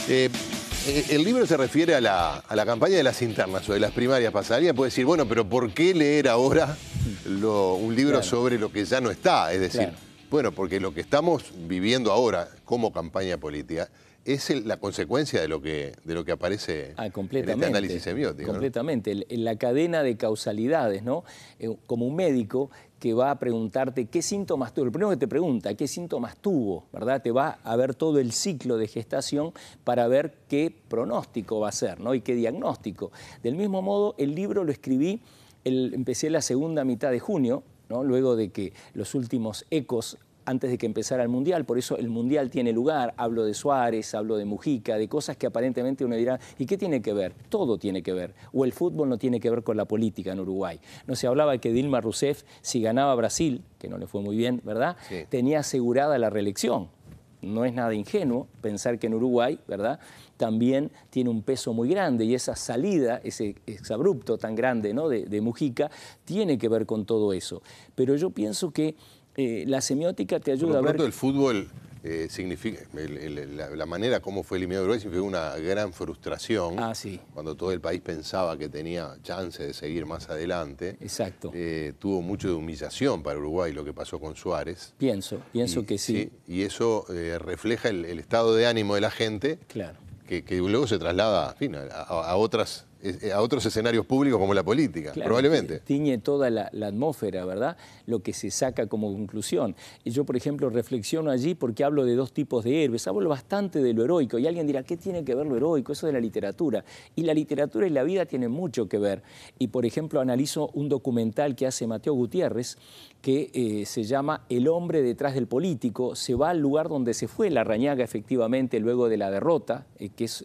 Eh, el libro se refiere a la campaña de las internas o de las primarias pasadas. Alguien puede decir, bueno, pero ¿por qué leer ahora un libro sobre lo que ya no está? Es decir, bueno, porque lo que estamos viviendo ahora como campaña política es la consecuencia de lo que aparece en este análisis semiótico. Completamente, ¿no? La cadena de causalidades, ¿no? Como un médico que va a preguntarte qué síntomas tuvo. El primero que te pregunta, qué síntomas tuvo, ¿verdad? Te va a ver todo el ciclo de gestación para ver qué pronóstico va a ser, ¿no? Y qué diagnóstico. Del mismo modo, el libro lo escribí, empecé la segunda mitad de junio, ¿no? Luego de que los últimos ecos antes de que empezara el Mundial, por eso el Mundial tiene lugar, hablo de Suárez, hablo de Mujica, de cosas que aparentemente uno dirá, ¿y qué tiene que ver? Todo tiene que ver, o el fútbol no tiene que ver con la política en Uruguay. No se hablaba que Dilma Rousseff, si ganaba Brasil, que no le fue muy bien, ¿verdad?, sí, tenía asegurada la reelección. No es nada ingenuo pensar que en Uruguay, ¿verdad?, también tiene un peso muy grande y esa salida, ese exabrupto tan grande, ¿no?, de Mujica, tiene que ver con todo eso. Pero yo pienso que la semiótica te ayuda a ver... el fútbol significa, la manera como fue eliminado Uruguay significó una gran frustración. Sí. Cuando todo el país pensaba que tenía chance de seguir más adelante. Exacto. Tuvo mucho de humillación para Uruguay lo que pasó con Suárez. Pienso que sí. Y eso refleja el estado de ánimo de la gente. Claro. Que luego se traslada, en fin, a otros escenarios públicos como la política, claro, probablemente. Tiñe toda la atmósfera, ¿verdad?, lo que se saca como conclusión. Y yo, por ejemplo, reflexiono allí porque hablo de dos tipos de héroes. Hablo bastante de lo heroico y alguien dirá, ¿qué tiene que ver lo heroico? Eso de la literatura. Y la literatura y la vida tienen mucho que ver. Y, por ejemplo, analizo un documental que hace Mateo Gutiérrez que se llama El hombre detrás del político. Se va al lugar donde se fue Larrañaga, efectivamente, luego de la derrota, que es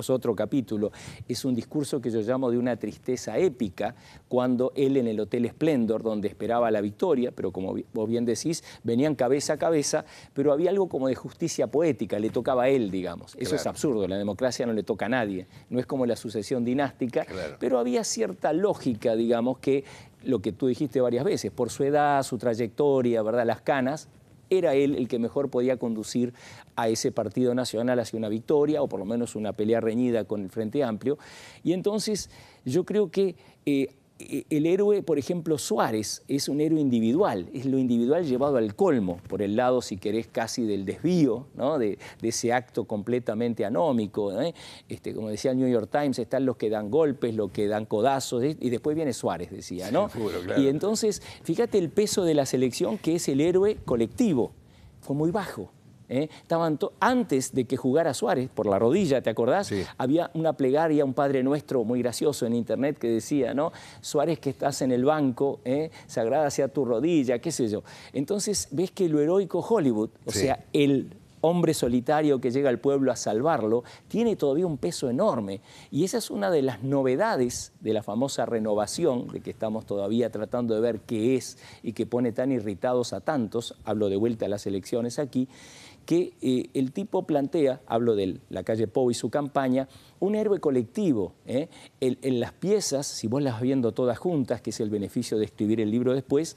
otro capítulo. Es un discurso que yo llamo de una tristeza épica, cuando él en el Hotel Splendor, donde esperaba la victoria, pero como vos bien decís, venían cabeza a cabeza, pero había algo como de justicia poética, le tocaba a él, digamos. Eso es absurdo, la democracia no le toca a nadie, no es como la sucesión dinástica, pero había cierta lógica, digamos, que lo que tú dijiste varias veces, por su edad, su trayectoria, ¿verdad?, las canas, era él el que mejor podía conducir a ese partido nacional hacia una victoria o por lo menos una pelea reñida con el Frente Amplio. Y entonces yo creo que el héroe, por ejemplo, Suárez, es un héroe individual, es lo individual llevado al colmo, por el lado, si querés, casi del desvío, ¿no?, de ese acto completamente anómico, ¿eh? Como decía el New York Times, están los que dan golpes, los que dan codazos, y después viene Suárez, decía, ¿no? Sí, seguro, claro. Y entonces, fíjate el peso de la selección, que es el héroe colectivo, fue muy bajo. Estaban antes de que jugara Suárez por la rodilla, ¿te acordás? Sí. Había una plegaria, un Padre Nuestro muy gracioso en internet que decía, ¿no?, Suárez, que estás en el banco, sagrada sea tu rodilla, qué sé yo. Entonces ves que lo heroico Hollywood, o sea, el hombre solitario que llega al pueblo a salvarlo, tiene todavía un peso enorme. Y esa es una de las novedades de la famosa renovación, de que estamos todavía tratando de ver qué es y que pone tan irritados a tantos, hablo de vuelta a las elecciones aquí, que el tipo plantea, hablo de la calle Pou y su campaña, un héroe colectivo. En las piezas, si vos las vas viendo todas juntas, que es el beneficio de escribir el libro después,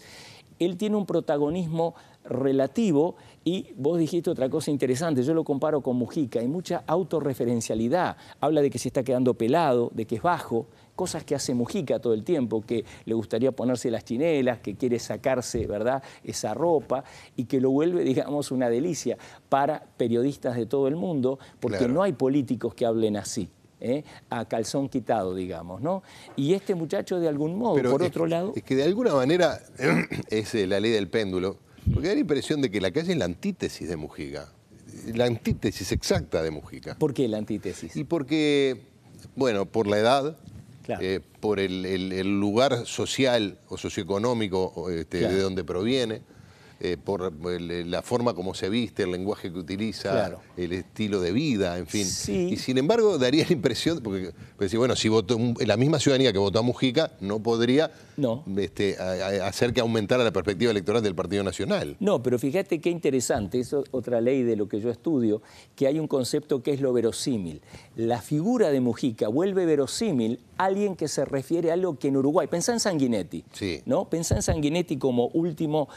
él tiene un protagonismo relativo y vos dijiste otra cosa interesante, yo lo comparo con Mujica, hay mucha autorreferencialidad, habla de que se está quedando pelado, de que es bajo, cosas que hace Mujica todo el tiempo, que le gustaría ponerse las chinelas, que quiere sacarse, ¿verdad?, esa ropa y que lo vuelve, digamos, una delicia para periodistas de todo el mundo, porque no hay políticos que hablen así. A calzón quitado, digamos, ¿no? Y este muchacho, de algún modo, pero por otro lado... Es que de alguna manera es la ley del péndulo, porque da la impresión de que la calle es la antítesis de Mujica, la antítesis exacta de Mujica. ¿Por qué la antítesis? Y porque, bueno, por la edad, por el lugar social o socioeconómico de donde proviene, por la forma como se viste, el lenguaje que utiliza, el estilo de vida, en fin. Sí. Y sin embargo daría la impresión, porque bueno, si votó la misma ciudadanía que votó a Mujica, no podría hacer que aumentara la perspectiva electoral del Partido Nacional. No, pero fíjate qué interesante, es otra ley de lo que yo estudio, que hay un concepto que es lo verosímil. La figura de Mujica vuelve verosímil alguien que se refiere a algo que en Uruguay, pensá en Sanguinetti, sí, ¿no? Pensá en Sanguinetti como último,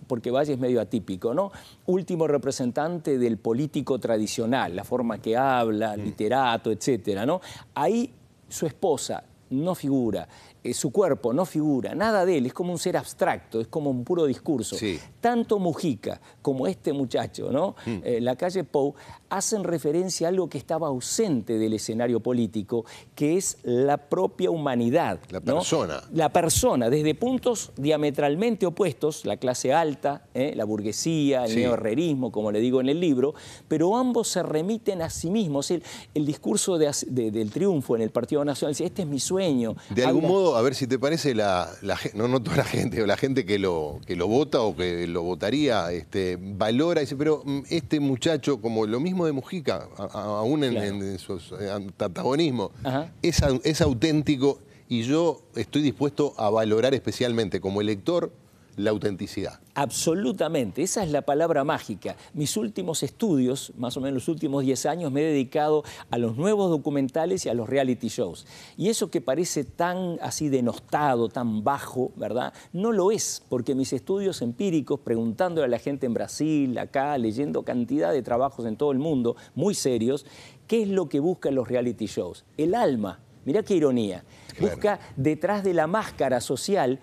porque Valle es medio atípico, ¿no? Último representante del político tradicional, la forma que habla, literato, etcétera, ¿no? Ahí su esposa no figura, su cuerpo no figura, nada de él, es como un ser abstracto, es como un puro discurso. sí. Tanto Mujica como este muchacho, ¿no? La calle Pou, hacen referencia a algo que estaba ausente del escenario político, que es la propia humanidad. La ¿no? persona. La persona, desde puntos diametralmente opuestos, la clase alta, la burguesía, el Sí. neoherrerismo, como le digo en el libro, pero ambos se remiten a sí mismos. El discurso del triunfo en el Partido Nacional dice, este es mi sueño. De algún modo, a ver si te parece, no toda la gente, o la gente que lo vota o que lo votaría, valora, dice, pero este muchacho, como lo mismo de Mujica, aún en sus antagonismos, es auténtico y yo estoy dispuesto a valorar especialmente como elector la autenticidad. Absolutamente, esa es la palabra mágica. Mis últimos estudios, más o menos los últimos 10 años, me he dedicado a los nuevos documentales y a los reality shows. Y eso que parece tan así denostado, tan bajo, ¿verdad? No lo es, porque mis estudios empíricos, preguntándole a la gente en Brasil, acá, leyendo cantidad de trabajos en todo el mundo, muy serios, ¿qué es lo que buscan los reality shows? El alma. Mirá qué ironía. Claro. Busca detrás de la máscara social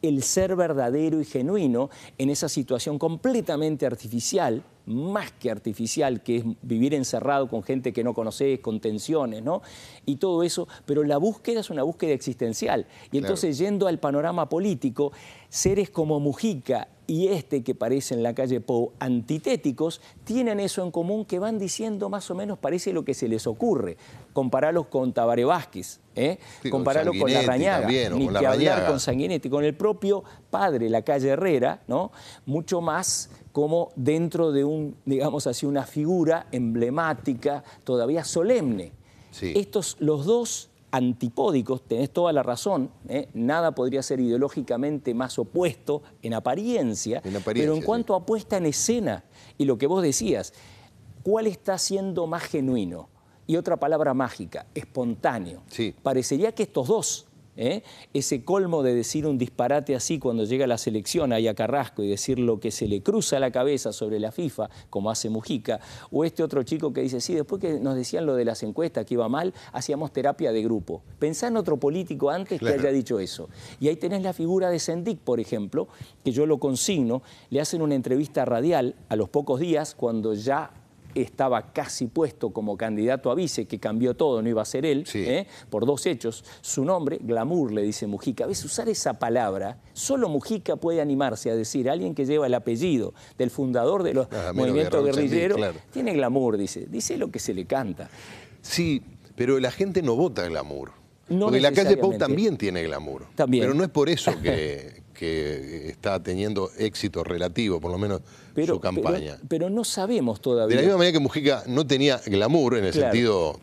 el ser verdadero y genuino en esa situación completamente artificial, más que artificial, que es vivir encerrado con gente que no conoces, con tensiones, ¿no? Y todo eso, pero la búsqueda es una búsqueda existencial. Y entonces, yendo al panorama político, seres como Mujica y que parece en la calle Pou, antitéticos, tienen eso en común, que van diciendo más o menos, parece lo que se les ocurre. Compararlos con Tabaré Vázquez, sí, compararlo con Larrañaga, también, ni con que Larrañaga. hablar con Sanguinetti, con el propio padre, la calle Herrera, ¿no? Mucho más como dentro de digamos así, una figura emblemática, todavía solemne. Sí. Los dos antipódicos, tenés toda la razón, nada podría ser ideológicamente más opuesto en apariencia, pero en cuanto a puesta en escena, y lo que vos decías, ¿cuál está siendo más genuino? Y otra palabra mágica, espontáneo. Sí. Parecería que estos dos, ese colmo de decir un disparate así cuando llega la selección ahí a Carrasco y decir lo que se le cruza la cabeza sobre la FIFA, como hace Mujica, o este otro chico que dice, sí, después que nos decían lo de las encuestas que iba mal, hacíamos terapia de grupo. Pensá en otro político antes que haya dicho eso. Y ahí tenés la figura de Sendik, por ejemplo, que yo lo consigno, le hacen una entrevista radial a los pocos días, cuando ya estaba casi puesto como candidato a vice, que cambió todo, no iba a ser él, sí. Por dos hechos. Su nombre, glamour, le dice Mujica. A veces usar esa palabra, solo Mujica puede animarse a decir, alguien que lleva el apellido del fundador de los movimientos guerrilleros, tiene glamour, dice lo que se le canta. Sí, pero la gente no vota glamour. No, porque la calle Pou también tiene glamour. También. Pero no es por eso que está teniendo éxito relativo, por lo menos su campaña. Pero no sabemos todavía. De la misma manera que Mujica no tenía glamour en el sentido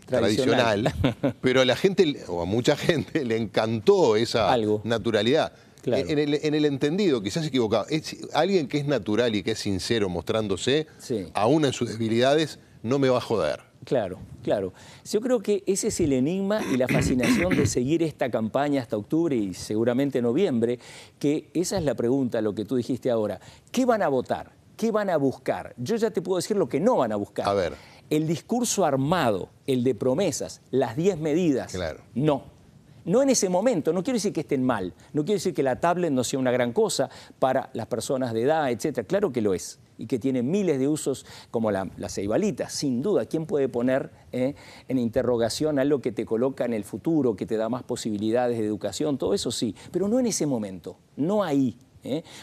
tradicional, pero a la gente, o a mucha gente, le encantó esa naturalidad. Claro. En el entendido, quizás equivocado, es alguien que es natural y que es sincero mostrándose, aún en sus debilidades, no me va a joder. Claro, claro. Yo creo que ese es el enigma y la fascinación de seguir esta campaña hasta octubre y seguramente noviembre, que esa es la pregunta, lo que tú dijiste ahora. ¿Qué van a votar? ¿Qué van a buscar? Yo ya te puedo decir lo que no van a buscar. A ver. El discurso armado, el de promesas, las 10 medidas, no. No en ese momento, no quiero decir que estén mal, no quiero decir que la tablet no sea una gran cosa para las personas de edad, etcétera. Claro que lo es, y que tiene miles de usos como la ceibalita, sin duda. ¿Quién puede poner en interrogación algo que te coloca en el futuro, que te da más posibilidades de educación? Todo eso sí, pero no en ese momento, no ahí.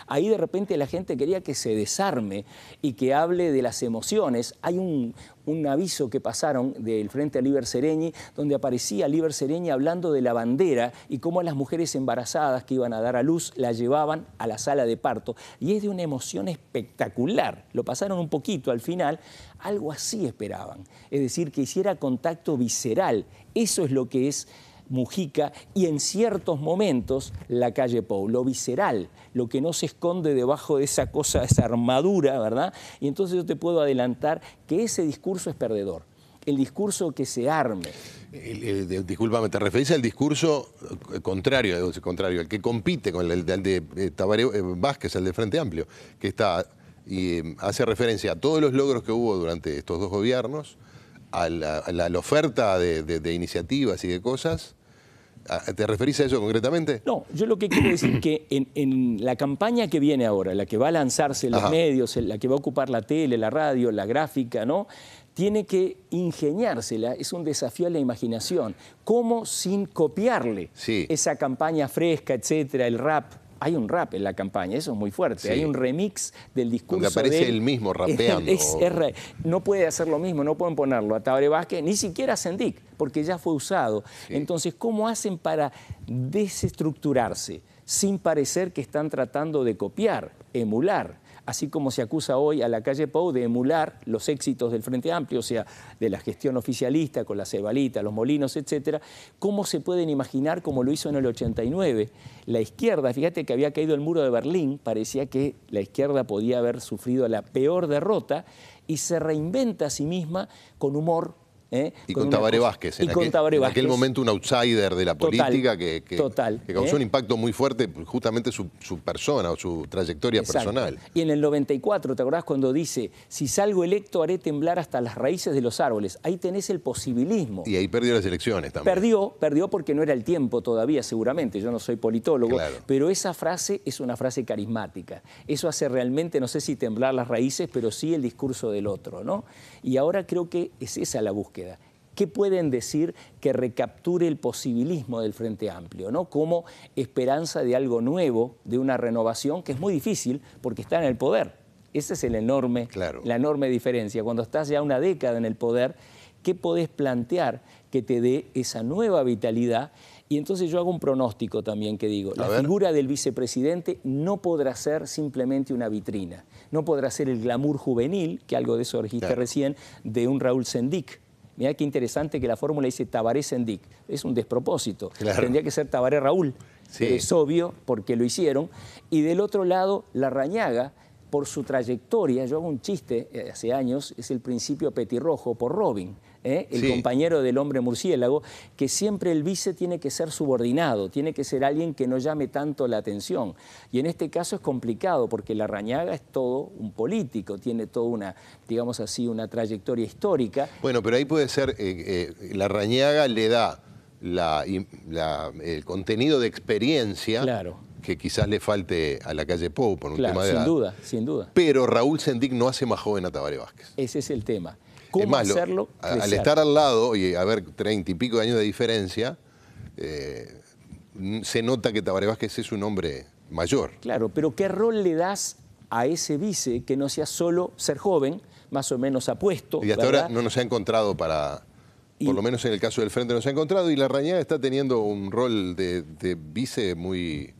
Ahí de repente la gente quería que se desarme y que hable de las emociones. Hay un aviso que pasaron del Frente a Líber Seregni, donde aparecía Líber Seregni hablando de la bandera y cómo a las mujeres embarazadas que iban a dar a luz la llevaban a la sala de parto. Y es de una emoción espectacular. Lo pasaron un poquito al final. Algo así esperaban. Es decir, que hiciera contacto visceral. Eso es lo que es Mujica y en ciertos momentos la calle Pou, lo visceral, lo que no se esconde debajo de esa cosa, esa armadura, ¿verdad? Y entonces yo te puedo adelantar que ese discurso es perdedor. el discurso que se arme. Discúlpame, ¿te referís al discurso contrario, el que compite con el de Tabaré Vázquez, el de Frente Amplio, que está y hace referencia a todos los logros que hubo durante estos dos gobiernos, a la oferta de iniciativas y de cosas? ¿Te referís a eso concretamente? No, yo lo que quiero decir que en la campaña que viene ahora, la que va a lanzarse en los medios, la que va a ocupar la tele, la radio, la gráfica, ¿no? Tiene que ingeniársela, es un desafío a la imaginación. ¿Cómo sin copiarle esa campaña fresca, etcétera, el rap? Hay un rap en la campaña, eso es muy fuerte. Hay un remix del discurso. Donde aparece él mismo rapeando. No puede hacer lo mismo, no pueden ponerlo a Tabaré Vázquez, ni siquiera a Sendik, porque ya fue usado. Entonces, ¿cómo hacen para desestructurarse sin parecer que están tratando de copiar, emular? Así como se acusa hoy a la calle Pou de emular los éxitos del Frente Amplio, o sea, de la gestión oficialista con la Cebalita, los Molinos, etcétera. ¿Cómo se pueden imaginar, como lo hizo en el 89, la izquierda? Fíjate que había caído el muro de Berlín, parecía que la izquierda podía haber sufrido la peor derrota y se reinventa a sí misma con humor. Y con Tabaré Vázquez, en aquel momento un outsider de la política que causó un impacto muy fuerte, justamente su persona o su trayectoria personal. Y en el 94, ¿te acordás cuando dice, si salgo electo haré temblar hasta las raíces de los árboles? Ahí tenés el posibilismo. Y ahí perdió las elecciones también. Perdió porque no era el tiempo todavía, seguramente, yo no soy politólogo, pero esa frase es una frase carismática. Eso hace realmente, no sé si temblar las raíces, pero sí el discurso del otro, ¿no? Y ahora creo que es esa la búsqueda. ¿Qué pueden decir que recapture el posibilismo del Frente Amplio, ¿no? Como esperanza de algo nuevo, de una renovación que es muy difícil porque está en el poder. Esa es la enorme diferencia. Cuando estás ya una década en el poder, ¿qué podés plantear que te dé esa nueva vitalidad? Y entonces yo hago un pronóstico también que digo, la figura del vicepresidente no podrá ser simplemente una vitrina, no podrá ser el glamour juvenil, que algo de eso dijiste recién, de un Raúl Sendik. Mirá qué interesante que la fórmula dice Tabaré Sendik. Es un despropósito. Tendría que ser Tabaré Raúl. Es obvio porque lo hicieron. Y del otro lado, Larrañaga, por su trayectoria, yo hago un chiste hace años, es el principio petirrojo por Robin, el compañero del hombre murciélago, que siempre el vice tiene que ser subordinado, tiene que ser alguien que no llame tanto la atención. Y en este caso es complicado porque Larrañaga es todo un político, tiene toda una, digamos así, una trayectoria histórica. Bueno, pero ahí puede ser, Larrañaga le da el contenido de experiencia que quizás le falte a la calle Pou por un tema de edad. Sin duda. Pero Raúl Sendik no hace más joven a Tabaré Vázquez. Ese es el tema. ¿Cómo hacerlo crecer? Al estar al lado y haber 30 y pico de años de diferencia, se nota que Tabaré Vázquez es un hombre mayor. Claro, pero ¿qué rol le das a ese vice que no sea solo ser joven, más o menos apuesto? Y hasta ahora no nos ha encontrado por lo menos en el caso del Frente no se ha encontrado, y Larrañaga está teniendo un rol de vice muy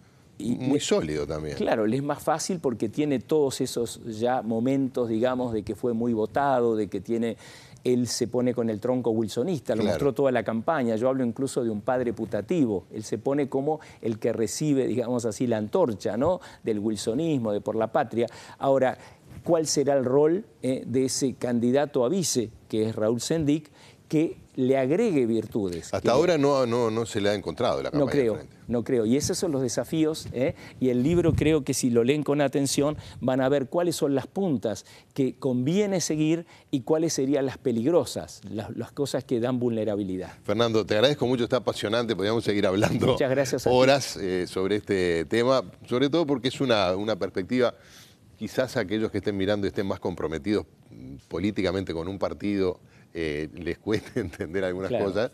sólido también. Claro, le es más fácil porque tiene todos esos ya momentos, digamos, de que fue muy votado, de que él se pone con el tronco wilsonista, lo mostró toda la campaña. Yo hablo incluso de un padre putativo. Él se pone como el que recibe, digamos así, la antorcha, ¿no?, del wilsonismo, de Por la Patria. Ahora, ¿cuál será el rol de ese candidato a vice, que es Raúl Sendik, que le agregue virtudes? Hasta ahora no se le ha encontrado la campaña. No creo. Y esos son los desafíos, y el libro creo que si lo leen con atención van a ver cuáles son las puntas que conviene seguir y cuáles serían las peligrosas, las cosas que dan vulnerabilidad. Fernando, te agradezco mucho, está apasionante, podríamos seguir hablando horas sobre este tema, sobre todo porque es una perspectiva, quizás aquellos que estén mirando y estén más comprometidos políticamente con un partido, les cueste entender algunas cosas,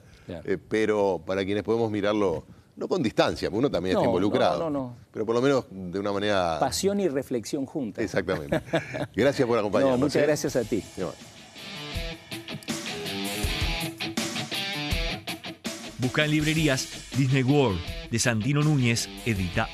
pero para quienes podemos mirarlo, no con distancia, porque uno también está involucrado, pero por lo menos de una manera... Pasión y reflexión juntas. Exactamente. Gracias por acompañarnos. Muchas gracias a ti. Busca en librerías Disney World de Sandino Núñez, edita